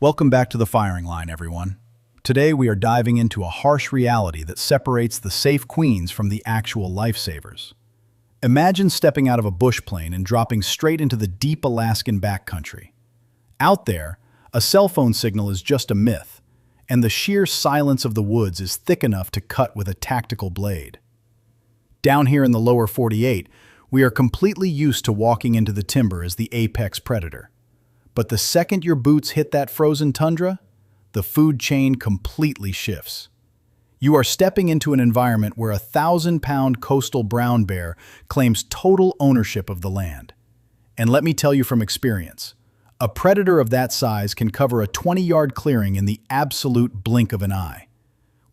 Welcome back to the firing line, everyone. Today we are diving into a harsh reality that separates the safe queens from the actual lifesavers. Imagine stepping out of a bush plane and dropping straight into the deep Alaskan backcountry. Out there, a cell phone signal is just a myth, and the sheer silence of the woods is thick enough to cut with a tactical blade. Down here in the lower 48, we are completely used to walking into the timber as the apex predator. But the second your boots hit that frozen tundra, the food chain completely shifts. You are stepping into an environment where a 1,000-pound coastal brown bear claims total ownership of the land. And let me tell you from experience, a predator of that size can cover a 20-yard clearing in the absolute blink of an eye.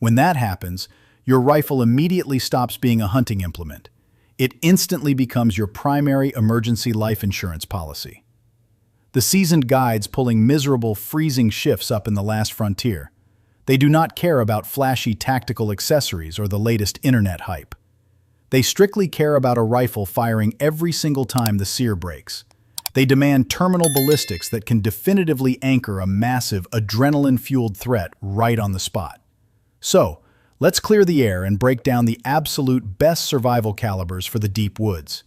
When that happens, your rifle immediately stops being a hunting implement. It instantly becomes your primary emergency life insurance policy. The seasoned guides pulling miserable, freezing shifts up in the last frontier. They do not care about flashy tactical accessories or the latest internet hype. They strictly care about a rifle firing every single time the sear breaks. They demand terminal ballistics that can definitively anchor a massive, adrenaline-fueled threat right on the spot. So, let's clear the air and break down the absolute best survival calibers for the deep woods.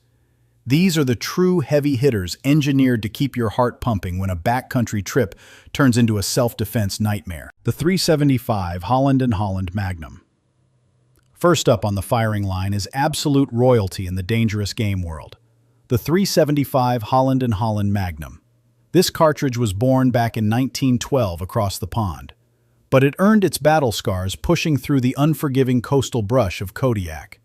These are the true heavy hitters engineered to keep your heart pumping when a backcountry trip turns into a self-defense nightmare. The 375 Holland Magnum. First up on the firing line is absolute royalty in the dangerous game world. The 375 Holland Magnum. This cartridge was born back in 1912 across the pond, but it earned its battle scars pushing through the unforgiving coastal brush of Kodiak.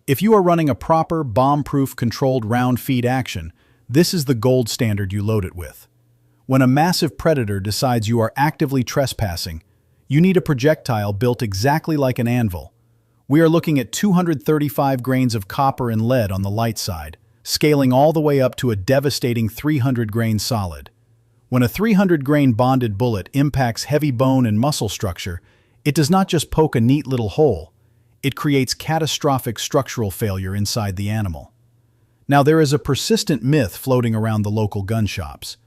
If you are running a proper, bomb-proof controlled round feed action, this is the gold standard you load it with. When a massive predator decides you are actively trespassing, you need a projectile built exactly like an anvil. We are looking at 235 grains of copper and lead on the light side, scaling all the way up to a devastating 300 grain solid. When a 300 grain bonded bullet impacts heavy bone and muscle structure, it does not just poke a neat little hole. It creates catastrophic structural failure inside the animal. Now, there is a persistent myth floating around the local gun shops.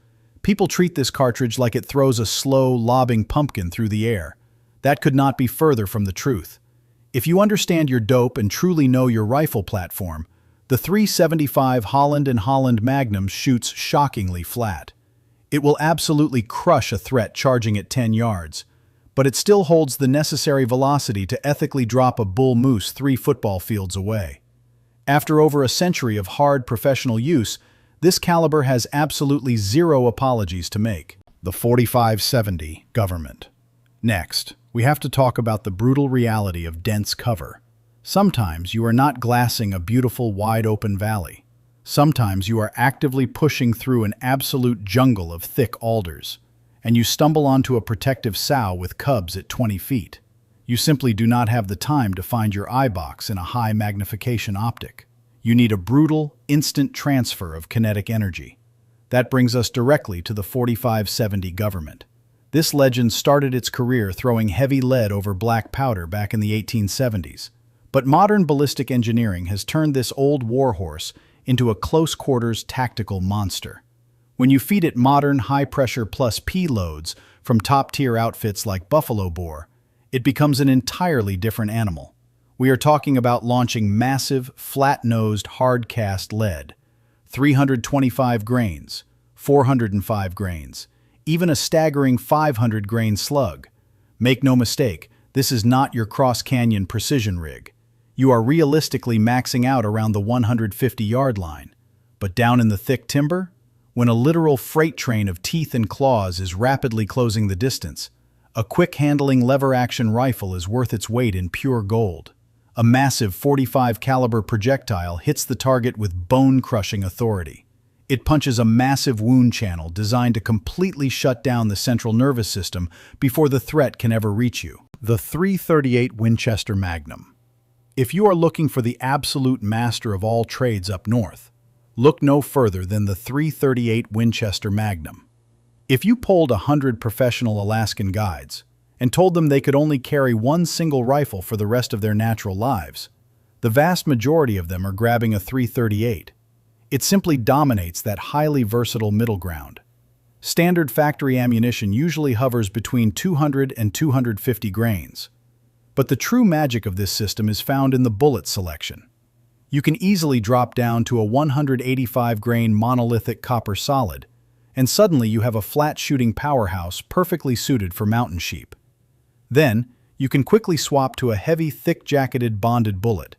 People treat this cartridge like it throws a slow, lobbing pumpkin through the air. That could not be further from the truth. If you understand your dope and truly know your rifle platform, the 375 Holland Magnum shoots shockingly flat. It will absolutely crush a threat charging at 10 yards. But it still holds the necessary velocity to ethically drop a bull moose 3 football fields away. After over a century of hard professional use, this caliber has absolutely zero apologies to make. The 4570 Government. Next, we have to talk about the brutal reality of dense cover. Sometimes you are not glassing a beautiful wide-open valley. Sometimes you are actively pushing through an absolute jungle of thick alders, and you stumble onto a protective sow with cubs at 20 feet. You simply do not have the time to find your eye box in a high magnification optic. You need a brutal, instant transfer of kinetic energy. That brings us directly to the 4570 Government. This legend started its career throwing heavy lead over black powder back in the 1870s. But modern ballistic engineering has turned this old warhorse into a close-quarters tactical monster. When you feed it modern high-pressure plus P loads from top-tier outfits like Buffalo Bore, it becomes an entirely different animal. We are talking about launching massive, flat-nosed, hard-cast lead. 325 grains, 405 grains, even a staggering 500-grain slug. Make no mistake, this is not your cross-canyon precision rig. You are realistically maxing out around the 150-yard line. But down in the thick timber, when a literal freight train of teeth and claws is rapidly closing the distance, a quick-handling lever-action rifle is worth its weight in pure gold. A massive .45 caliber projectile hits the target with bone-crushing authority. It punches a massive wound channel designed to completely shut down the central nervous system before the threat can ever reach you. The 338 Winchester Magnum. If you are looking for the absolute master of all trades up north, look no further than the 338 Winchester Magnum. If you polled 100 professional Alaskan guides and told them they could only carry one single rifle for the rest of their natural lives, the vast majority of them are grabbing a 338. It simply dominates that highly versatile middle ground. Standard factory ammunition usually hovers between 200 and 250 grains. But the true magic of this system is found in the bullet selection. You can easily drop down to a 185-grain monolithic copper solid, and suddenly you have a flat-shooting powerhouse perfectly suited for mountain sheep. Then, you can quickly swap to a heavy, thick-jacketed bonded bullet,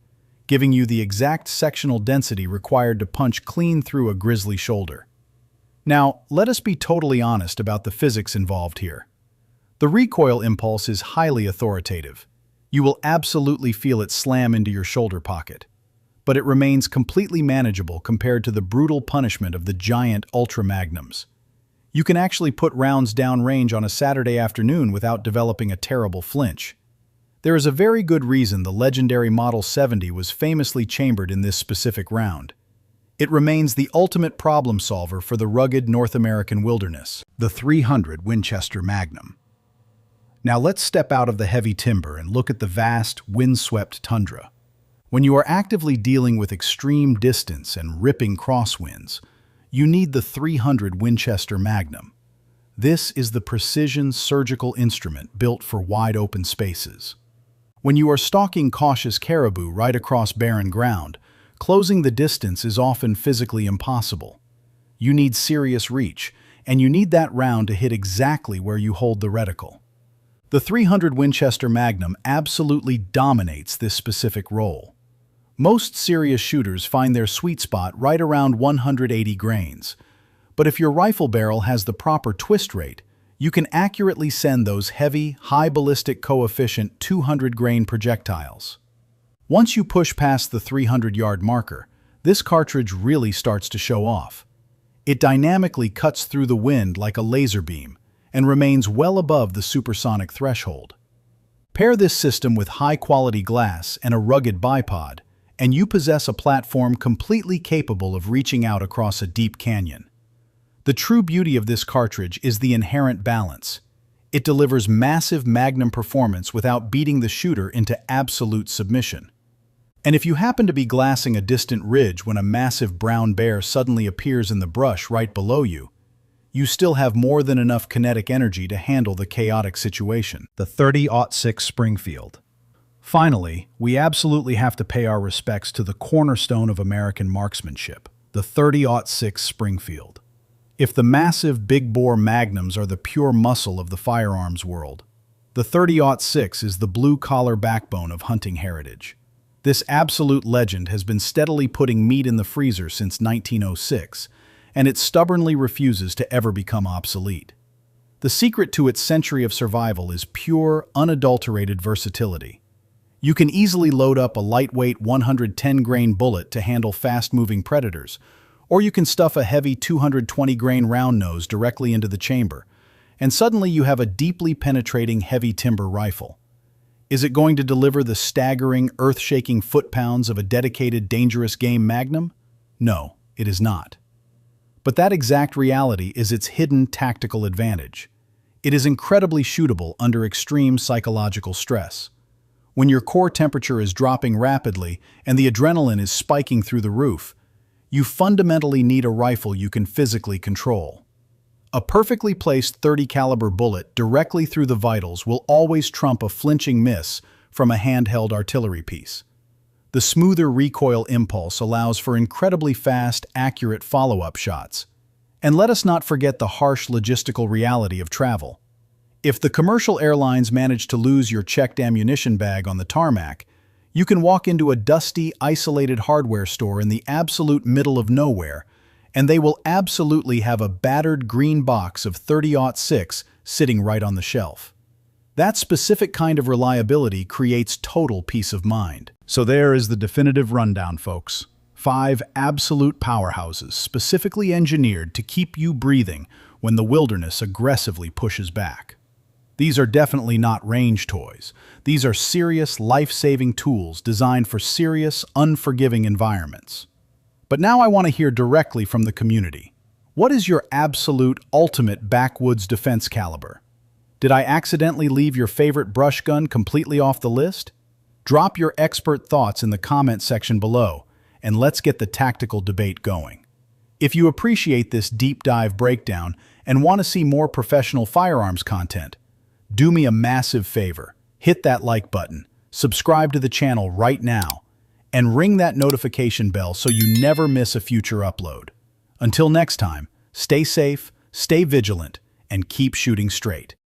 giving you the exact sectional density required to punch clean through a grizzly shoulder. Now, let us be totally honest about the physics involved here. The recoil impulse is highly authoritative. You will absolutely feel it slam into your shoulder pocket. But it remains completely manageable compared to the brutal punishment of the giant Ultra Magnums. You can actually put rounds downrange on a Saturday afternoon without developing a terrible flinch. There is a very good reason the legendary Model 70 was famously chambered in this specific round. It remains the ultimate problem solver for the rugged North American wilderness, the .300 Winchester Magnum. Now let's step out of the heavy timber and look at the vast, windswept tundra. When you are actively dealing with extreme distance and ripping crosswinds, you need the .300 Winchester Magnum. This is the precision surgical instrument built for wide open spaces. When you are stalking cautious caribou right across barren ground, closing the distance is often physically impossible. You need serious reach, and you need that round to hit exactly where you hold the reticle. The .300 Winchester Magnum absolutely dominates this specific role. Most serious shooters find their sweet spot right around 180 grains, but if your rifle barrel has the proper twist rate, you can accurately send those heavy, high ballistic coefficient 200-grain projectiles. Once you push past the 300-yard marker, this cartridge really starts to show off. It dynamically cuts through the wind like a laser beam and remains well above the supersonic threshold. Pair this system with high-quality glass and a rugged bipod, and you possess a platform completely capable of reaching out across a deep canyon. The true beauty of this cartridge is the inherent balance. It delivers massive Magnum performance without beating the shooter into absolute submission. And if you happen to be glassing a distant ridge when a massive brown bear suddenly appears in the brush right below you, you still have more than enough kinetic energy to handle the chaotic situation. The .30-06 Springfield. Finally, we absolutely have to pay our respects to the cornerstone of American marksmanship, the .30-06 Springfield. If the massive big-bore Magnums are the pure muscle of the firearms world, the .30-06 is the blue-collar backbone of hunting heritage. This absolute legend has been steadily putting meat in the freezer since 1906, and it stubbornly refuses to ever become obsolete. The secret to its century of survival is pure, unadulterated versatility. You can easily load up a lightweight 110-grain bullet to handle fast-moving predators, or you can stuff a heavy 220-grain round nose directly into the chamber, and suddenly you have a deeply penetrating heavy timber rifle. Is it going to deliver the staggering, earth-shaking foot-pounds of a dedicated, dangerous game Magnum? No, it is not. But that exact reality is its hidden tactical advantage. It is incredibly shootable under extreme psychological stress. When your core temperature is dropping rapidly and the adrenaline is spiking through the roof, you fundamentally need a rifle you can physically control. A perfectly placed .30 caliber bullet directly through the vitals will always trump a flinching miss from a handheld artillery piece. The smoother recoil impulse allows for incredibly fast, accurate follow-up shots. And let us not forget the harsh logistical reality of travel. If the commercial airlines manage to lose your checked ammunition bag on the tarmac, you can walk into a dusty, isolated hardware store in the absolute middle of nowhere, and they will absolutely have a battered green box of .30-06 sitting right on the shelf. That specific kind of reliability creates total peace of mind. So there is the definitive rundown, folks. 5 absolute powerhouses specifically engineered to keep you breathing when the wilderness aggressively pushes back. These are definitely not range toys. These are serious, life-saving tools designed for serious, unforgiving environments. But now I want to hear directly from the community. What is your absolute ultimate backwoods defense caliber? Did I accidentally leave your favorite brush gun completely off the list? Drop your expert thoughts in the comment section below, and let's get the tactical debate going. If you appreciate this deep dive breakdown and want to see more professional firearms content, do me a massive favor. Hit that like button, subscribe to the channel right now, and ring that notification bell so you never miss a future upload. Until next time, stay safe, stay vigilant, and keep shooting straight.